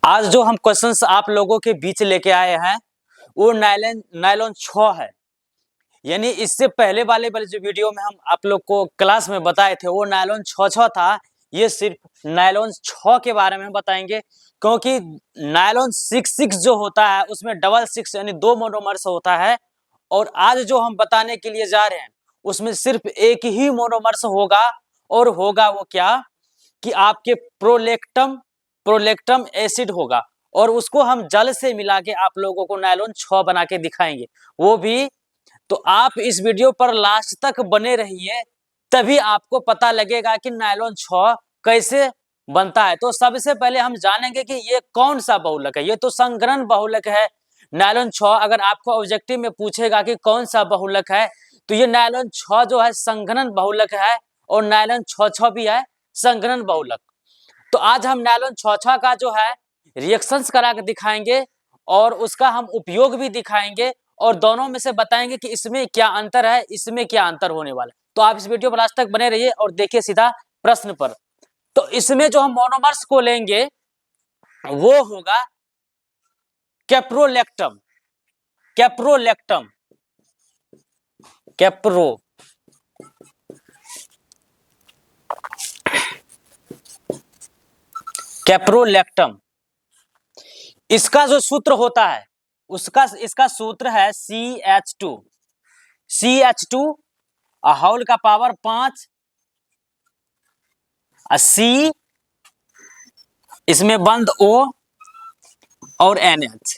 आज जो हम क्वेश्चंस आप लोगों के बीच लेके आए हैं वो नायलॉन 6 है। यानी इससे पहले वाले जो वीडियो में हम आप लोग को क्लास में बताए थे वो नायलॉन 6 था। ये सिर्फ नायलॉन 6 के बारे में बताएंगे, क्योंकि नायलॉन 6 जो होता है उसमें डबल 6 यानी 2 मोनोमर्स होता है। और आज जो हम बताने के लिए जा रहे हैं उसमें सिर्फ एक ही मोनोमर्स होगा, और होगा वो क्या कि आपके प्रोलेक्टम एसिड होगा, और उसको हम जल से मिला के आप लोगों को नायलॉन 6 बना के दिखाएंगे वो भी। तो आप इस वीडियो पर लास्ट तक बने रहिए, तभी आपको पता लगेगा कि नायलॉन 6 कैसे बनता है। तो सबसे पहले हम जानेंगे कि ये कौन सा बहुलक है। ये तो संघनन बहुलक है नायलॉन 6। अगर आपको ऑब्जेक्टिव में पूछेगा कि कौन सा बहुलक है तो ये नायलॉन 6 जो है संघनन बहुलक है, और नायलॉन 6 भी है संघनन बहुलक। तो आज हम नायलॉन 6 का जो है रिएक्शंस करा के दिखाएंगे और उसका हम उपयोग भी दिखाएंगे, और दोनों में से बताएंगे कि इसमें क्या अंतर है, इसमें क्या अंतर होने वाला है। तो आप इस वीडियो पर लास्ट तक बने रहिए और देखिए सीधा प्रश्न पर। तो इसमें जो हम मोनोमर्स को लेंगे वो होगा कैप्रोलेक्टम। कैप्रोलेक्टम कैप्रो कैप्रोलेक्टम इसका जो सूत्र होता है इसका सूत्र है CH2। CH2 होल का पावर 5, C इसमें बंद O और NH।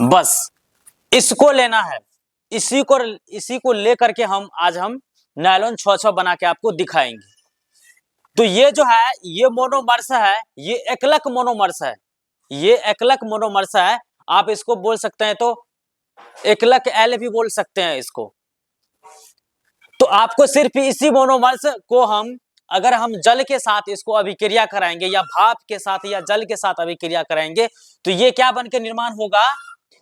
बस इसको लेना है, इसी को लेकर के हम नायलॉन 6 बना के आपको दिखाएंगे। तो ये जो है ये मोनोमर्स है, ये एकलक मोनोमर्स है, ये एकलक मोनोमर्स है। आप इसको बोल सकते हैं तो एकलक एल भी बोल सकते हैं इसको। तो आपको सिर्फ इसी मोनोमर्स को अगर हम जल के साथ इसको अभिक्रिया कराएंगे या भाप के साथ या जल के साथ अभिक्रिया कराएंगे तो ये क्या बन के निर्माण होगा,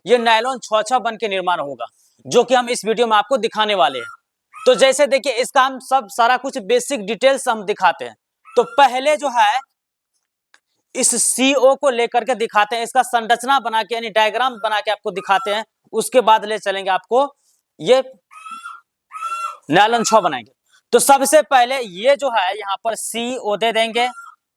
ये नायलॉन 6 बन के निर्माण होगा, जो कि हम इस वीडियो में आपको दिखाने वाले हैं। तो जैसे देखिए इसका हम सब सारा कुछ बेसिक डिटेल्स हम दिखाते हैं। तो पहले जो है इस CO को लेकर के दिखाते हैं, इसका संरचना बना के यानी डायग्राम बना के आपको दिखाते हैं। उसके बाद ले चलेंगे आपको ये नायलॉन 6 बनाएंगे। तो सबसे पहले ये जो है यहाँ पर CO दे देंगे,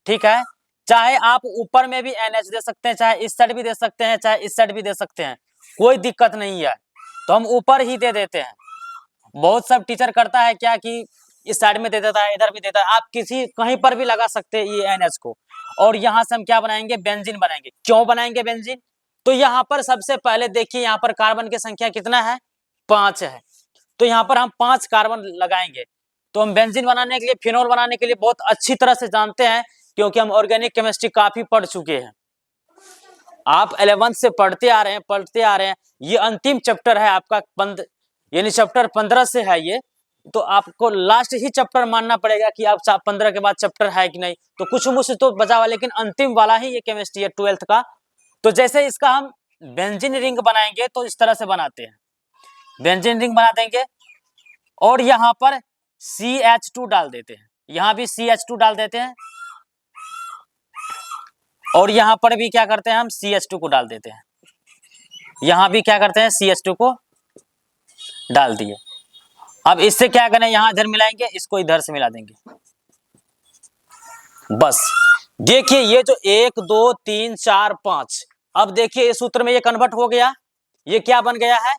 ठीक है। चाहे आप ऊपर में भी NH दे सकते हैं, चाहे इस साइड भी दे सकते हैं, चाहे इस साइड भी दे सकते हैं, कोई दिक्कत नहीं है। तो हम ऊपर ही दे देते हैं। बहुत सब टीचर करता है क्या कि इस साइड में दे देता है, इधर भी देता है। आप कहीं पर भी लगा सकते हैं ये NH को। और यहाँ से हम क्या बनाएंगे, बेंजीन बनाएंगे। क्यों बनाएंगे बेंजीन? तो यहाँ पर सबसे पहले देखिए यहाँ पर कार्बन की संख्या कितना है, 5 है। तो यहाँ पर हम 5 कार्बन लगाएंगे। तो हम बेंजीन बनाने के लिए, फिनोल बनाने के लिए बहुत अच्छी तरह से जानते हैं, क्योंकि हम ऑर्गेनिक केमिस्ट्री काफी पढ़ चुके हैं। आप 11th से पढ़ते आ रहे हैं। ये अंतिम चैप्टर है आपका, यानी चैप्टर 15 से है ये। तो आपको लास्ट ही चैप्टर मानना पड़ेगा कि आप 15 के बाद चैप्टर है कि नहीं। तो कुछ मुझसे तो बचा हुआ, लेकिन अंतिम वाला ही ये केमिस्ट्री है 12th का। तो जैसे इसका हम बेंजीन रिंग बनाएंगे तो इस तरह से बनाते हैं, बेंजीन रिंग बना देंगे और यहाँ पर CH2 डाल देते हैं, यहाँ भी CH2 डाल देते हैं, और यहाँ पर भी क्या करते हैं हम CH2 को डाल देते हैं। यहाँ भी क्या करते हैं, CH2 को डाल दिए। अब इससे क्या करें, यहाँ इधर मिलाएंगे, इसको इधर से मिला देंगे। बस देखिए ये जो 1 2 3 4 5, अब देखिए इस सूत्र में ये कन्वर्ट हो गया। ये क्या बन गया है,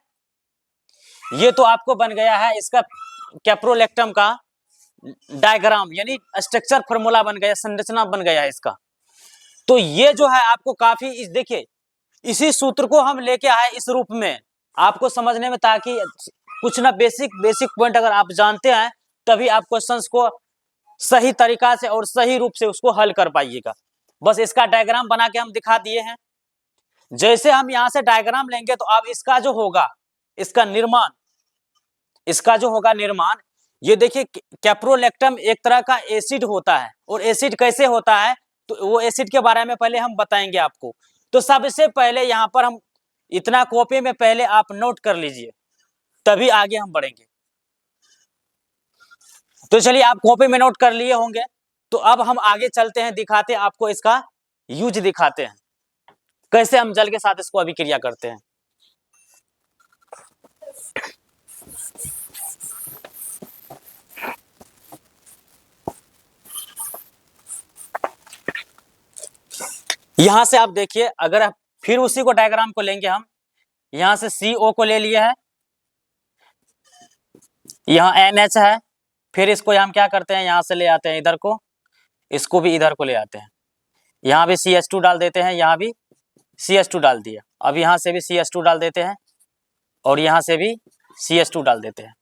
ये तो आपको बन गया है इसका कैप्रोलेक्टम का डायग्राम, यानी स्ट्रक्चर फॉर्मूला बन गया, संरचना बन गया है इसका। तो ये जो है आपको काफी देखिए इसी सूत्र को हम लेके आए इस रूप में आपको समझने में, ताकि कुछ ना बेसिक पॉइंट अगर आप जानते हैं तभी आप क्वेश्चंस को सही तरीका से और सही रूप से उसको हल कर पाइएगा। बस इसका डायग्राम बना के हम दिखा दिए हैं। जैसे हम यहाँ से डायग्राम लेंगे तो अब इसका जो होगा, इसका जो होगा निर्माण, ये देखिए कैप्रोलेक्टम एक तरह का एसिड होता है। और एसिड कैसे होता है तो वो एसिड के बारे में पहले हम बताएंगे आपको। तो सबसे पहले यहाँ पर हम इतना कॉपी में पहले आप नोट कर लीजिए, तभी आगे हम बढ़ेंगे। तो चलिए आप कॉपी में नोट कर लिए होंगे, तो अब हम आगे चलते हैं, दिखाते हैं आपको इसका यूज दिखाते हैं, कैसे हम जल के साथ इसको अभिक्रिया करते हैं। यहां से आप देखिए, अगर फिर उसी को डायग्राम को लेंगे हम, यहां से CO को ले लिया है, यहाँ NH है, फिर इसको हम क्या करते हैं, यहां से ले आते हैं इधर को, इसको भी इधर को ले आते हैं, यहाँ भी CH2 डाल देते हैं, यहाँ भी CH2 डाल दिया, अब यहाँ से भी CH2 डाल देते हैं और यहाँ से भी CH2 डाल देते हैं,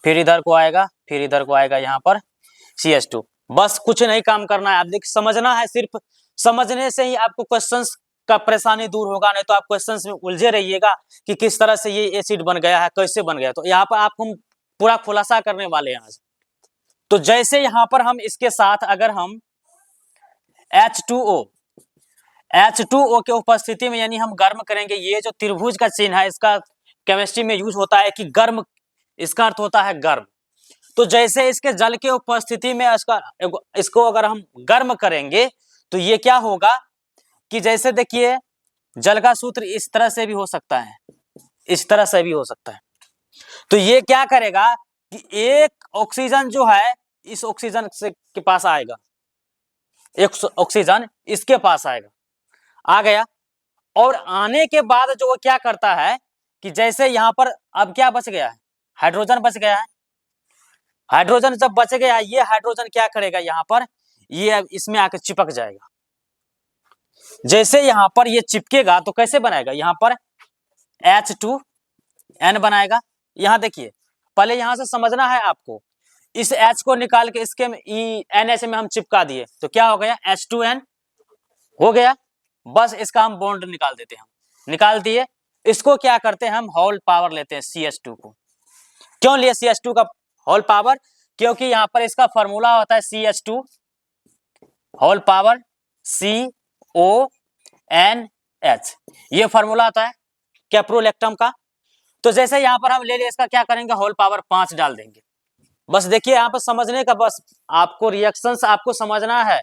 फिर इधर को आएगा, फिर इधर को आएगा, यहाँ पर CH2। बस कुछ नहीं काम करना है, आप देख समझना है, सिर्फ समझने से ही आपको क्वेश्चंस का परेशानी दूर होगा, नहीं तो आप क्वेश्चंस में उलझे रहिएगा कि किस तरह से ये एसिड बन गया है, कैसे बन गया। तो यहाँ पर आपको हम पूरा खुलासा करने वाले हैं आज। तो जैसे यहाँ पर हम इसके साथ अगर हम H2O के उपस्थिति में यानी हम गर्म करेंगे, ये जो त्रिभुज का चिन्ह है इसका केमिस्ट्री में यूज होता है कि गर्म, इसका अर्थ होता है गर्म। तो जैसे इसके जल के उपस्थिति में इसको अगर हम गर्म करेंगे तो ये क्या होगा कि जैसे देखिए जल का सूत्र इस तरह से भी हो सकता है, इस तरह से भी हो सकता है। तो ये क्या करेगा कि एक ऑक्सीजन जो है इस ऑक्सीजन से के पास आएगा, एक ऑक्सीजन इसके पास आएगा, आ गया, और आने के बाद जो वो क्या करता है कि जैसे यहाँ पर अब क्या बच गया है, हाइड्रोजन बच गया है। हाइड्रोजन जब बच गया, ये हाइड्रोजन क्या करेगा, यहाँ पर ये इसमें आकर चिपक जाएगा। जैसे यहाँ पर ये चिपकेगा तो कैसे बनाएगा, यहाँ पर H2N बनाएगा। यहाँ देखिए, पहले यहाँ से समझना है आपको, इस H को निकाल के इसके NH में हम चिपका दिए तो क्या हो गया, H2N हो गया। बस इसका हम बॉन्ड निकाल देते हैं, निकाल दिए। इसको क्या करते हैं, हम होल पावर लेते हैं CH2 को। क्यों लिए CH2 का होल पावर, क्योंकि यहाँ पर इसका फॉर्मूला होता है CH2 होल पावर CONH, ये फॉर्मूला आता है कैप्रोलेक्टम का। तो जैसे यहाँ पर हम ले लिए, इसका क्या करेंगे, होल पावर 5 डाल देंगे। बस देखिए यहाँ पर समझने का, बस आपको रिएक्शंस आपको समझना है,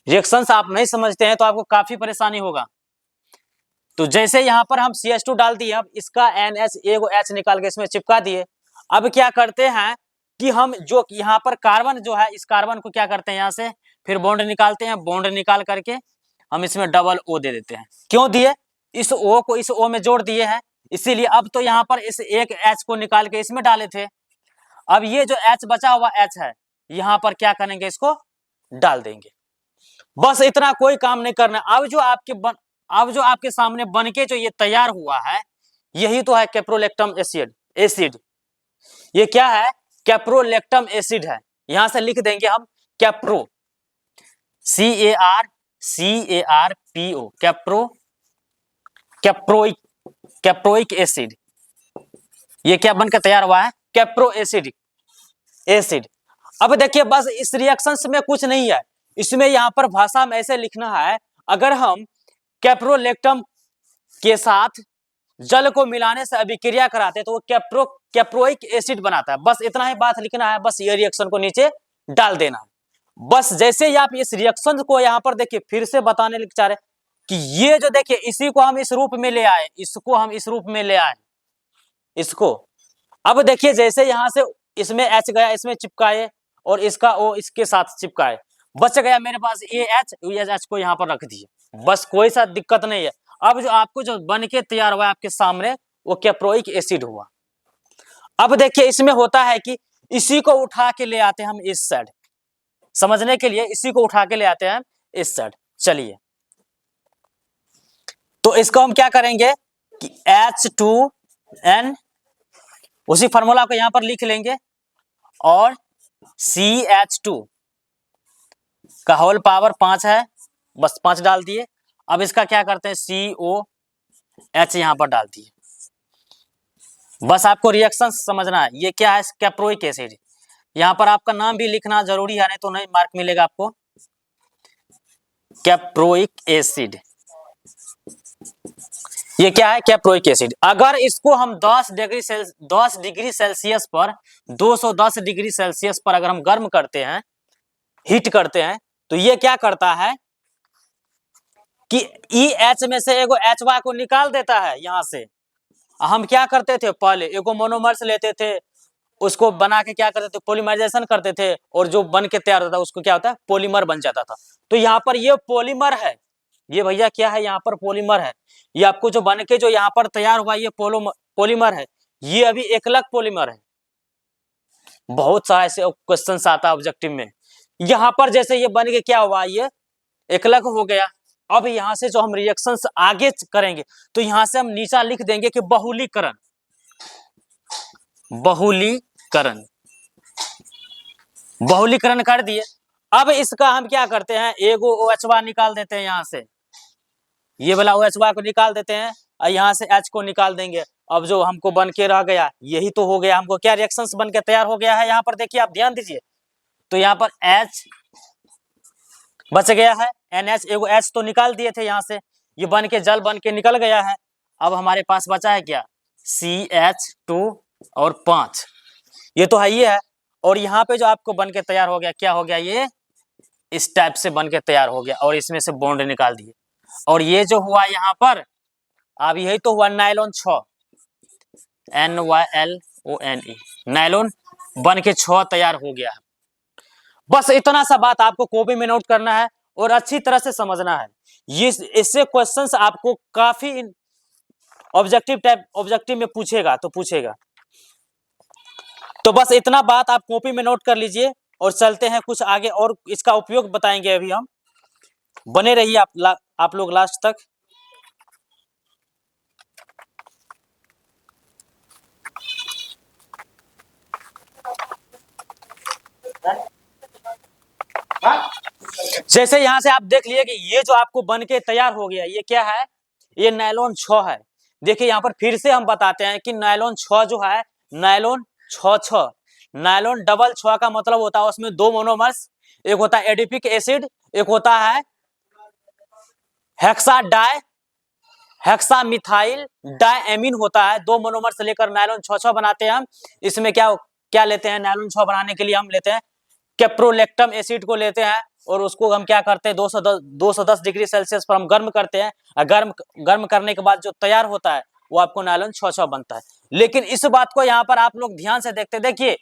रिएक्शंस आप नहीं समझते हैं तो आपको काफी परेशानी होगा। तो जैसे यहाँ पर हम CH2 डाल दिए, अब इसका NH एगो H निकाल के इसमें चिपका दिए। अब क्या करते हैं कि हम जो यहाँ पर कार्बन जो है, इस कार्बन को क्या करते हैं, यहाँ से फिर बॉन्ड निकालते हैं, बॉन्ड निकाल करके हम इसमें डबल O दे देते हैं। क्यों दिए, इस O को इस O में जोड़ दिए हैं, इसीलिए। अब तो यहाँ पर इस एक H को निकाल के इसमें डाले थे, अब ये जो H बचा हुआ H है, यहाँ पर क्या करेंगे, इसको डाल देंगे। बस इतना, कोई काम नहीं करना। अब जो आपके सामने बनके जो ये तैयार हुआ है, यही तो है कैप्रोलेक्टम एसिड। ये क्या है, कैप्रोलेक्टम एसिड है। यहां से लिख देंगे हम कैप्रो, CARPO, कैप्रोइक एसिड। ये क्या बनकर तैयार हुआ है, कैप्रो एसिड। अब देखिए, बस इस रिएक्शंस में कुछ नहीं है, इसमें यहाँ पर भाषा में ऐसे लिखना है, अगर हम कैप्रोलेक्टम के साथ जल को मिलाने से अभिक्रिया कराते तो वो कैप्रोइक एसिड बनाता है। बस इतना ही बात लिखना है, बस ये रिएक्शन को नीचे डाल देना है। बस जैसे ही आप इस रिएक्शन को यहाँ पर देखिए, फिर से बताने चाह रहे कि ये जो देखिए, इसी को हम इस रूप में ले आए, इसको हम इस रूप में ले आए, इसको। अब देखिए, जैसे यहाँ से इसमें H गया, इसमें चिपकाए, और इसका O इसके साथ चिपकाए, बच गया मेरे पास ये H को यहाँ पर रख दिए, बस कोई सा दिक्कत नहीं है। अब जो आपको जो बन के तैयार हुआ आपके सामने, वो कैप्रोइक एसिड हुआ। अब देखिए, इसमें होता है कि इसी को उठा के ले आते हैं हम इस साइड, समझने के लिए इसी को उठा के ले आते हैं इस साइड। चलिए, तो इसको हम क्या करेंगे कि H2N, उसी फार्मूला को यहां पर लिख लेंगे, और CH2 का होल पावर 5 है, बस 5 डाल दिए। अब इसका क्या करते हैं, COH यहां पर डाल दिए। बस आपको रिएक्शन समझना है, ये क्या है, कैप्रोइक एसिड। यहां पर आपका नाम भी लिखना जरूरी है, नहीं तो नहीं मार्क मिलेगा आपको। कैप्रोइक एसिड, ये क्या है, कैप्रोइक एसिड। अगर इसको हम 10 डिग्री सेल्सियस पर, 210 डिग्री सेल्सियस पर अगर हम गर्म करते हैं, हीट करते हैं, तो ये क्या करता है कि EH में से एगो HY को निकाल देता है यहां से। हम क्या करते थे, पहले एगो मोनोमर्स लेते थे, उसको बना के क्या करते थे, पॉलीमराइजेशन करते थे, और जो बन के तैयार होता था उसको क्या होता है, पॉलीमर बन जाता था। तो यहाँ पर ये पॉलीमर है, ये भैया क्या है, यहाँ पर पॉलीमर है। ये आपको जो बन के जो यहाँ पर तैयार हुआ ये पॉलीमर है, ये अभी एकलक पॉलीमर है। बहुत सारे ऐसे क्वेश्चन आता है ऑब्जेक्टिव में। यहाँ पर जैसे ये बन के क्या हुआ, ये एकलक हो गया। अब यहाँ से जो हम रिएक्शंस आगे करेंगे तो यहाँ से हम नीचा लिख देंगे कि बहुलीकरण, बहुलीकरण, बहुलीकरण कर दिए। अब इसका हम क्या करते हैं, एगो OH निकाल देते हैं यहाँ से, ये वाला OH को निकाल देते हैं और यहाँ से H को निकाल देंगे। अब जो हमको बन के रह गया यही तो हो गया, हमको क्या रिएक्शंस बन के तैयार हो गया है। यहाँ पर देखिए, आप ध्यान दीजिए, तो यहाँ पर H बच गया है, NH, एगो H तो निकाल दिए थे यहाँ से, ये बन के जल बन के निकल गया है। अब हमारे पास बचा है क्या, CH2 और 5, ये तो है ही है। और यहाँ पे जो आपको बन के तैयार हो गया, क्या हो गया, ये इस टाइप से बन के तैयार हो गया, और इसमें से बॉन्ड निकाल दिए। और ये जो हुआ यहाँ पर, अब यही तो हुआ नायलॉन 6, NYLONE, नायलॉन बन के 6 तैयार हो गया है। बस इतना सा बात आपको कॉपी में नोट करना है और अच्छी तरह से समझना है। ये इससे क्वेश्चंस आपको काफी ऑब्जेक्टिव में पूछेगा तो पूछेगा। तो बस इतना बात आप कॉपी में नोट कर लीजिए और चलते हैं कुछ आगे, और इसका उपयोग बताएंगे अभी हम। बने रहिए आप लोग लास्ट तक। जैसे यहां से आप देख लिए कि ये जो आपको बन के तैयार हो गया, ये क्या है, ये नायलॉन 6 है। देखिए यहाँ पर फिर से हम बताते हैं कि नायलॉन 6 जो है, नायलॉन 6, नायलॉन डबल 6 का मतलब होता है उसमें 2 मोनोमर्स, एक होता है एडिपिक एसिड, एक होता है हेक्सा मिथाइल डायमीन होता है। 2 मोनोमर्स लेकर नायलॉन 6 बनाते हैं हम। इसमें क्या क्या लेते हैं, नायलॉन 6 बनाने के लिए हम लेते हैं कैप्रोलेक्टम एसिड को लेते हैं, और उसको हम क्या करते हैं, 210 डिग्री सेल्सियस पर हम गर्म करते हैं। गर्म करने के बाद जो तैयार होता है वो आपको नायलॉन 6 बनता है। लेकिन इस बात को यहाँ पर आप लोग ध्यान से देखते, देखिए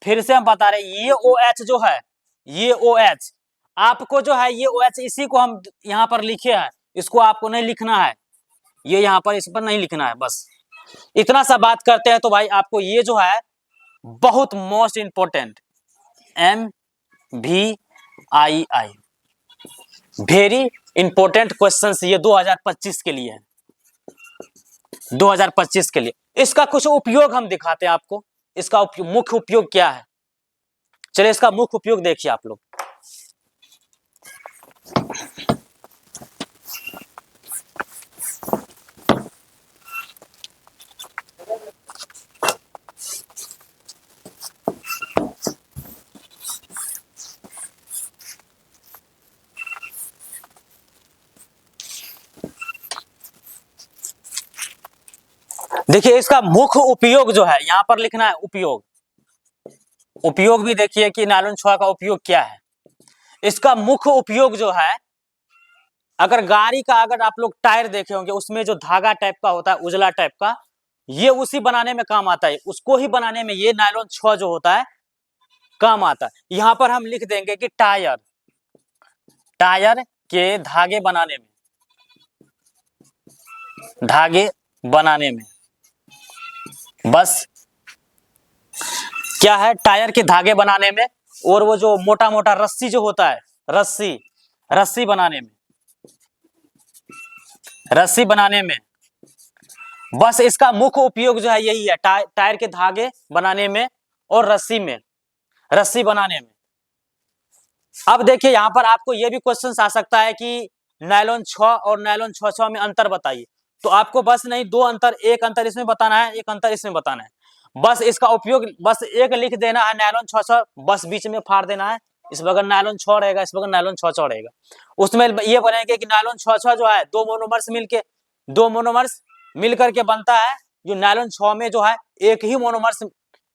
फिर से हम बता रहे हैं, ये OH जो है, ये OH आपको जो है, ये OH इसी को हम यहाँ पर लिखे हैं, इसको आपको नहीं लिखना है, ये यहाँ पर इस पर नहीं लिखना है। बस इतना सा बात करते हैं। तो भाई आपको ये जो है बहुत most important MVII, very important questions ये 2025 के लिए है, 2025 के लिए। इसका कुछ उपयोग हम दिखाते हैं आपको, इसका मुख्य उपयोग क्या है। चलिए इसका मुख्य उपयोग देखिए आप लोग। देखिए इसका मुख्य उपयोग जो है, यहां पर लिखना है उपयोग भी देखिए कि नायलॉन 6 का उपयोग क्या है। इसका मुख्य उपयोग जो है, अगर गाड़ी का अगर आप लोग टायर देखे होंगे, उसमें जो धागा टाइप का होता है, उजला टाइप का, ये उसी बनाने में काम आता है, उसको ही बनाने में ये नायलॉन 6 जो होता है काम आता है। यहां पर हम लिख देंगे कि टायर के धागे बनाने में बस क्या है, टायर के धागे बनाने में, और वो जो मोटा मोटा रस्सी जो होता है, रस्सी बनाने में बस इसका मुख्य उपयोग जो है यही है, टायर के धागे बनाने में और रस्सी बनाने में। अब देखिए यहां पर आपको यह भी क्वेश्चन आ सकता है कि नायलॉन 6 और नायलॉन 6 में अंतर बताइए। तो आपको बस नहीं, दो अंतर, एक अंतर इसमें बताना है, एक अंतर इसमें बताना है। बस इसका उपयोग बस एक लिख देना है, नायलॉन 6, बस बीच में फाड़ देना है, इस बगल नायलॉन 6 रहेगा, इस बगल नायलॉन 6 रहेगा। उसमें ये बनेंगे कि नायलॉन 6 जो है दो मोनोमर्स मिलकर के बनता है। जो नायलॉन 6 में जो है एक ही मोनोमर्स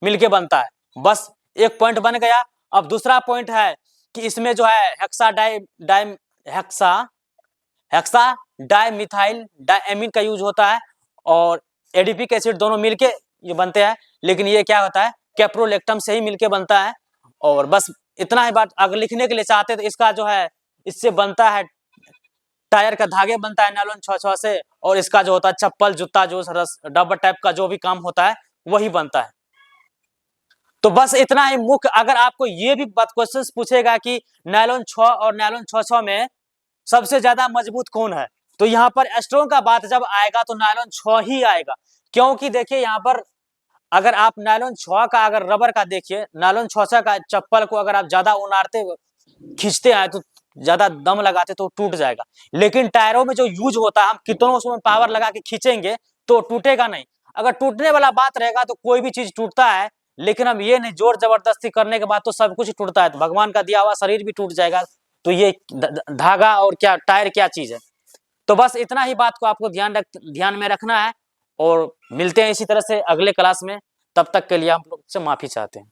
मिलके बनता है। बस एक पॉइंट बन गया। अब दूसरा पॉइंट है कि इसमें जो है हेक्सा डाइमिथाइल डायमीन का यूज होता है और एडिपिक एसिड दोनों मिलके ये बनते हैं, लेकिन ये क्या होता है कैप्रोलेक्टम से ही मिलके बनता है। और बस इतना ही बात अगर लिखने के लिए चाहते तो इसका जो है इससे बनता है टायर का धागे बनता है नायलॉन 6 से, और इसका जो होता है चप्पल जूता जो रबर टाइप का जो भी काम होता है वही बनता है। तो बस इतना ही मुख्य। अगर आपको ये भी बात क्वेश्चन पूछेगा कि नायलॉन 6 और नायलॉन 6 में सबसे ज्यादा मजबूत कौन है, तो यहाँ पर स्ट्रॉन्ग का बात जब आएगा तो नायलॉन 6 ही आएगा। क्योंकि देखिए यहाँ पर अगर आप नायलॉन 6 का अगर रबर का देखिए, नायलॉन 6 का चप्पल को अगर आप ज्यादा उनारते खींचते हैं तो ज्यादा दम लगाते तो टूट जाएगा, लेकिन टायरों में जो यूज होता है हम कितनों उसमें पावर लगा के खींचेंगे तो टूटेगा नहीं। अगर टूटने वाला बात रहेगा तो कोई भी चीज टूटता है, लेकिन हम ये नहीं जोर जबरदस्ती करने के बाद तो सब कुछ टूटता है, तो भगवान का दिया हुआ शरीर भी टूट जाएगा। तो ये धागा और क्या टायर क्या चीज है। तो बस इतना ही बात को आपको ध्यान में रखना है, और मिलते हैं इसी तरह से अगले क्लास में। तब तक के लिए हम लोग से माफी चाहते हैं।